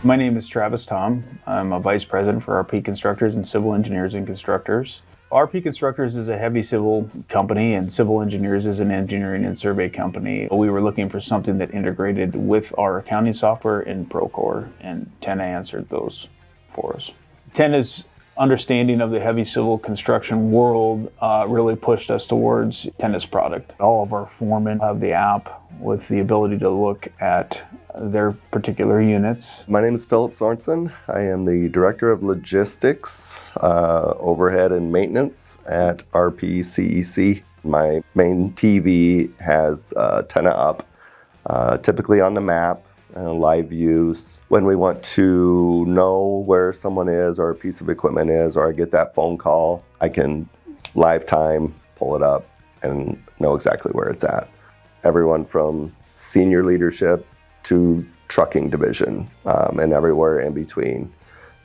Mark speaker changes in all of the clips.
Speaker 1: My name is Thom. I'm a vice president for RP Constructors and Civil Engineers and Constructors. RP Constructors is a heavy civil company, and Civil Engineers is an engineering and survey company. We were looking for something that integrated with our accounting software in Procore, and Tenna answered those for us. Tenna's understanding of the heavy civil construction world really pushed us towards Tenna's product. All of our foremen have the app with the ability to look at their particular units.
Speaker 2: My name is Phillip Sorenson. I am the Director of Logistics, Overhead and Maintenance at RP CEC. My main TV has Tenna up, typically on the map, live views. When we want to know where someone is or a piece of equipment is, or I get that phone call, I can live time pull it up and know exactly where it's at. Everyone from senior leadership to trucking division and everywhere in between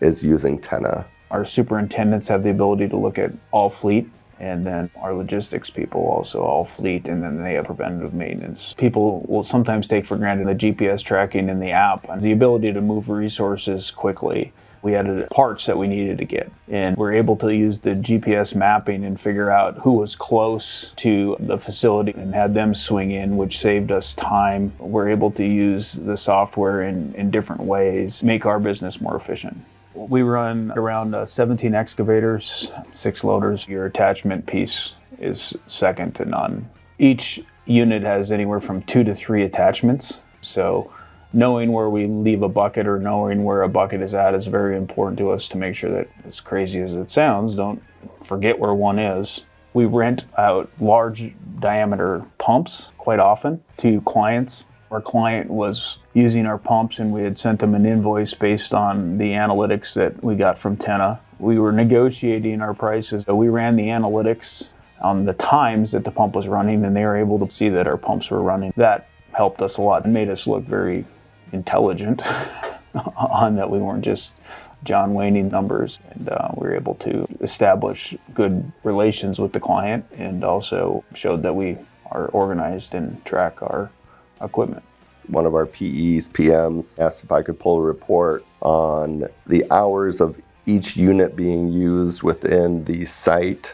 Speaker 2: is using Tenna.
Speaker 1: Our superintendents have the ability to look at all fleet, and then our logistics people also all fleet, and then they have preventative maintenance. People will sometimes take for granted the GPS tracking in the app and the ability to move resources quickly. We had parts that we needed to get, and we're able to use the GPS mapping and figure out who was close to the facility and had them swing in, which saved us time. We're able to use the software in different ways, make our business more efficient. We run around 17 excavators, 6 loaders. Your attachment piece is second to none. Each unit has anywhere from 2 to 3 attachments, so knowing where we leave a bucket or knowing where a bucket is at is very important to us to make sure that, as crazy as it sounds, don't forget where one is. We rent out large diameter pumps quite often to clients. Our client was using our pumps, and we had sent them an invoice based on the analytics that we got from Tenna. We were negotiating our prices, so we ran the analytics on the times that the pump was running, and they were able to see that our pumps were running. That helped us a lot and made us look very intelligent on that we weren't just John Wayne numbers, and we were able to establish good relations with the client, and also showed that we are organized and track our equipment.
Speaker 2: One of our PMs asked if I could pull a report on the hours of each unit being used within the site,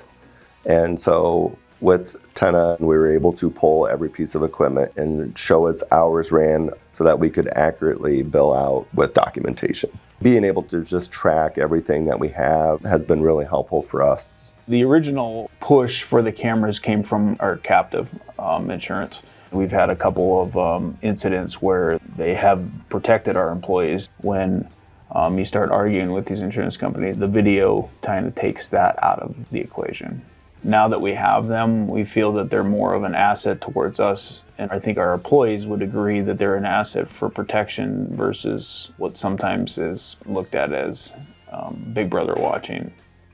Speaker 2: and so with Tenna, we were able to pull every piece of equipment and show its hours ran so that we could accurately bill out with documentation. Being able to just track everything that we have has been really helpful for us.
Speaker 1: The original push for the cameras came from our captive insurance. We've had a couple of incidents where they have protected our employees. When you start arguing with these insurance companies, the video kind of takes that out of the equation. Now that we have them, we feel that they're more of an asset towards us, and I think our employees would agree that they're an asset for protection versus what sometimes is looked at as Big Brother watching.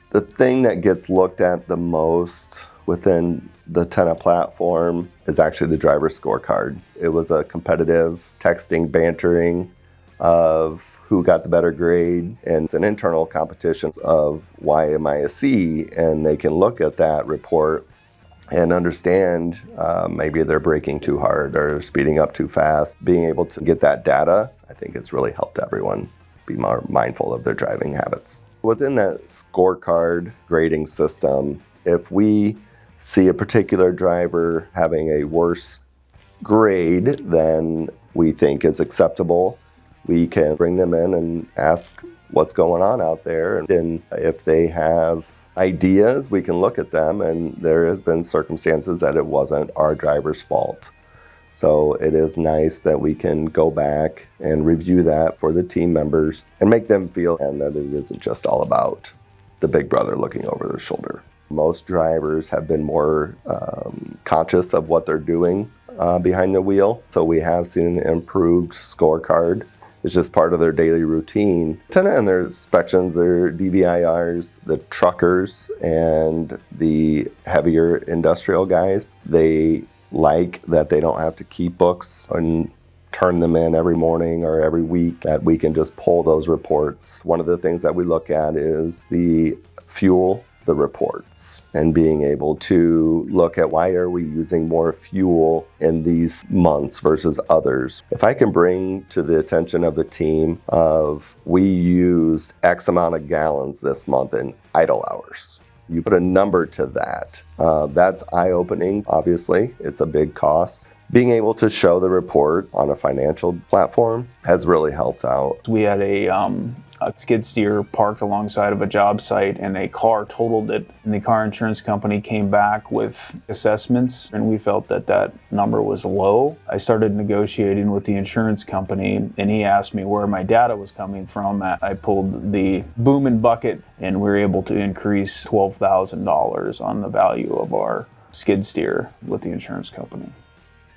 Speaker 2: The thing that gets looked at the most within the Tenna platform is actually the Driver Scorecard. It was a competitive texting, bantering of who got the better grade, and it's an internal competition of why am I a C, and they can look at that report and understand maybe they're braking too hard or speeding up too fast. Being able to get that data, I think it's really helped everyone be more mindful of their driving habits. Within that scorecard grading system, if we see a particular driver having a worse grade than we think is acceptable, we can bring them in and ask what's going on out there. And if they have ideas, we can look at them, and there has been circumstances that it wasn't our driver's fault. So it is nice that we can go back and review that for the team members and make them feel and that it isn't just all about the big brother looking over their shoulder. Most drivers have been more conscious of what they're doing behind the wheel. So we have seen an improved scorecard. It's just part of their daily routine. Tenna and their inspections, their DVIRs, the truckers and the heavier industrial guys, they like that they don't have to keep books and turn them in every morning or every week, that we can just pull those reports. One of the things that we look at is the fuel the reports and being able to look at why are we using more fuel in these months versus others. If I can bring to the attention of the team of we used X amount of gallons this month in idle hours, you put a number to that, that's eye-opening. Obviously, it's a big cost. Being able to show the report on a financial platform has really helped out.
Speaker 1: We had a skid steer parked alongside of a job site, and a car totaled it. And the car insurance company came back with assessments, and we felt that that number was low. I started negotiating with the insurance company, and he asked me where my data was coming from. I pulled the boom and bucket, and we were able to increase $12,000 on the value of our skid steer with the insurance company.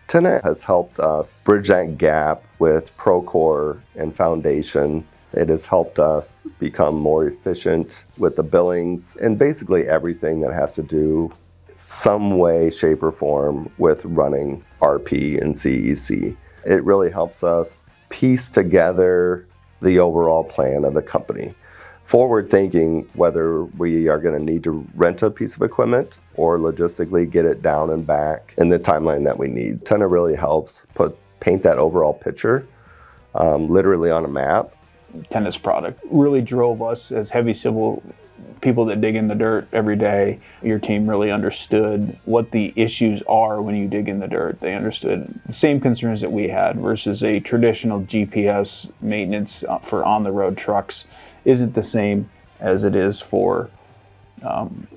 Speaker 2: Tenna has helped us bridge that gap with Procore and Foundation. It has helped us become more efficient with the billings and basically everything that has to do some way, shape, or form with running RP and CEC. It really helps us piece together the overall plan of the company. Forward thinking whether we are going to need to rent a piece of equipment or logistically get it down and back in the timeline that we need. Tenna really helps paint that overall picture literally on a map.
Speaker 1: Tenna's product really drove us as heavy civil people that dig in the dirt every day. Your team really understood what the issues are when you dig in the dirt. They understood the same concerns that we had versus a traditional GPS maintenance for on-the-road trucks isn't the same as it is for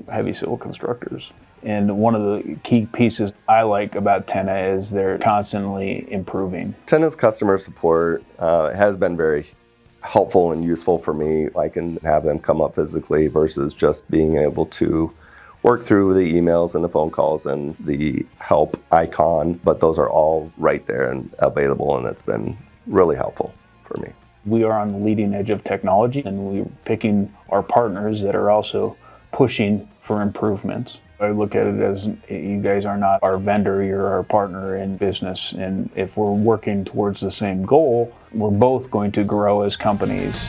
Speaker 1: heavy civil constructors. And one of the key pieces I like about Tenna is they're constantly improving.
Speaker 2: Tenna's customer support has been very helpful and useful for me. I can have them come up physically versus just being able to work through the emails and the phone calls and the help icon, but those are all right there and available, and it's been really helpful for me.
Speaker 1: We are on the leading edge of technology, and we're picking our partners that are also pushing for improvements. I look at it as you guys are not our vendor, you're our partner in business. And if we're working towards the same goal, we're both going to grow as companies.